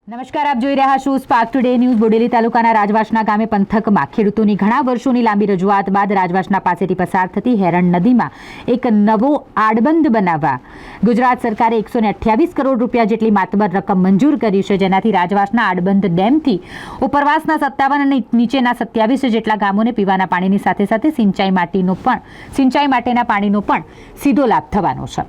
નમસ્કાર, આપ જોઈ રહ્યા છો સ્પાર્ક ટુડે ન્યૂઝ। બોડેલી તાલુકાના રાજવાસના ગામે પંથકમાં ખેડૂતોની ઘણા વર્ષોની લાંબી રજૂઆત બાદ રાજવાસના પાસેથી પસાર થતી હેરણ નદીમાં એક નવો આડબંધ બનાવવા ગુજરાત સરકારે 128 કરોડ રૂપિયા જેટલી માતબર રકમ મંજૂર કરી છે, જેનાથી રાજવાસના આડબંધ ડેમથી ઉપરવાસના 57 અને નીચેના 27 જેટલા ગામોને પીવાના પાણીની સાથે સાથે સિંચાઈ માટેના પાણીનો પણ સીધો લાભ થવાનો છે।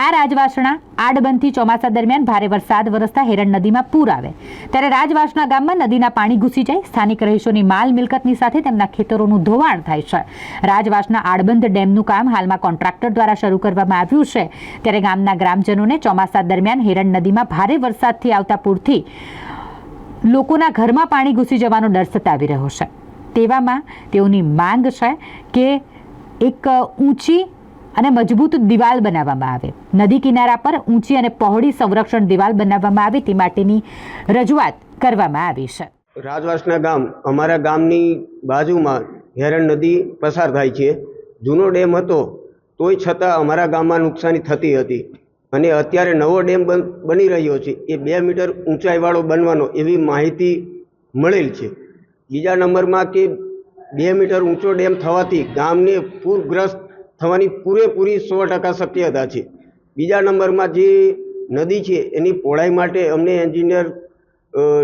આ રાજવાસના આડબંધથી ચોમાસા દરમિયાન ભારે વરસાદ વરસતા હેરણ નદીમાં પૂર આવે ત્યારે રાજવાસના ગામમાં નદીના પાણી ઘૂસી જાય, સ્થાનિક રહીશોની માલ મિલકતની સાથે તેમના ખેતરોનું ધોવાણ થાય છે। રાજવાસના આડબંધ ડેમનું કામ હાલમાં કોન્ટ્રાક્ટર દ્વારા શરૂ કરવામાં આવ્યું છે, ત્યારે ગામના ગ્રામજનોને ચોમાસા દરમિયાન હેરણ નદીમાં ભારે વરસાદથી આવતા પૂરથી લોકોના ઘરમાં પાણી ઘૂસી જવાનો ડર સતાવી રહ્યો છે। તેવામાં તેઓની માંગ છે કે એક ઊંચી અને મજબૂત દિવાલ બનાવવામાં આવે, નદી કિનારા પર ઊંચી અને પહોળી સંરક્ષણ દિવાલ બનાવવામાં આવે તે માટેની રજૂઆત કરવામાં આવી છે। રાજવાસના ગામ અમારા ગામની બાજુમાં હેરણ નદી પસાર થાય છે। જૂનો ડેમ હતો તોય છતાં અમારા ગામમાં નુકસાની થતી હતી અને અત્યારે નવો ડેમ બની રહ્યો છે, એ 2 મીટર ઊંચાઈવાળો બનવાનો એવી માહિતી મળેલ છે। બીજા નંબરમાં કે 2 મીટર ઊંચો ડેમ થવાથી ગામને પૂરગ્રસ્ત થવાની પૂરેપૂરી 100% શક્યતા છે। બીજા નંબરમાં જે નદી છે એની પહોળાઈ માટે અમને એન્જિનિયર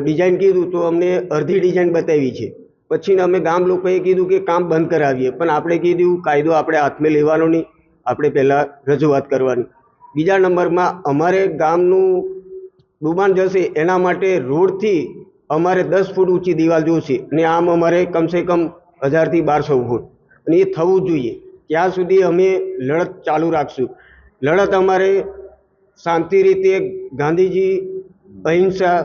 ડિઝાઇન કીધું તો અમને અડધી ડિઝાઇન બતાવી છે, પછી અમે ગામ લોકોએ કીધું કે કામ બંધ કરાવીએ, પણ આપણે કીધું કાયદો આપણે હાથમાં લેવાનો નહીં, આપણે પહેલાં રજૂઆત કરવાની। બીજા નંબરમાં અમારે ગામનું ડૂબાણ જશે એના માટે રોડથી અમારે 10 ફૂટ ઊંચી દિવાલ જોઈશે અને આમ અમારે કમસે કમ 1000 થી 1200 ફૂટ, અને એ થવું જોઈએ। ત્યાં સુધી અમે લડત ચાલુ રાખશું। લડત અમારે શાંતિ રીતે, ગાંધીજી અહિંસા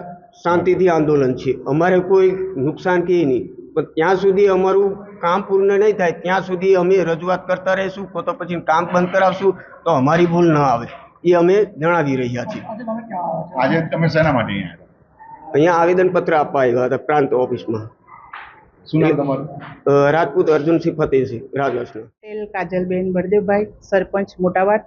શાંતિથી આંદોલન છે, અમારે કોઈ નુકસાન કે નહીં, પણ ત્યાં સુધી અમારું કામ પૂર્ણ નહીં થાય ત્યાં સુધી અમે રજૂઆત કરતા રહીશું, તો પછી કામ બંધ કરાવશું તો અમારી ભૂલ ન આવે એ અમે જણાવી રહ્યા છીએ। આજે તમે શેના માટે અહીંયા આવેદનપત્ર આપવા આવ્યા હતા પ્રાંત ઓફિસમાં। શું નામ તમારું? રાજપૂત અર્જુનસિંહ ફતેહસિંહ, રાજવાસના। પટેલ કાજલબેન બળદેવભાઈ, સરપંચ મોટાવાટ।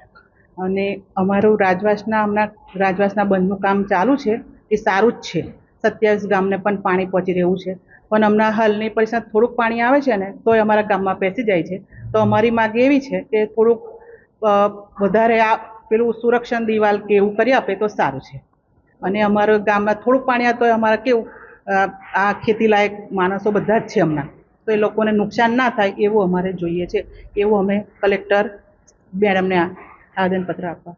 અને અમારું રાજવાસના બંધનું કામ ચાલુ છે, એ સારું જ છે। 27 ગામને પણ પાણી પહોંચી રહ્યું છે, પણ હમણાં હાલની પરિસ્થિતિ થોડુંક પાણી આવે છે ને તોય અમારા ગામમાં બેસી જાય છે। તો અમારી માંગ એવી છે કે થોડુંક વધારે આ પેલું સુરક્ષણ દિવાલ કે એવું કરી આપે તો સારું છે। અને અમારા ગામમાં થોડુંક પાણી આવે તો અમારે કેવું આ ખેતીલાયક માણસો બધા જ છે હમણાં, તો એ લોકોને નુકસાન ના થાય એવું અમારે જોઈએ છે, એવું અમે કલેક્ટર મેડમને આવેદનપત્ર આપવા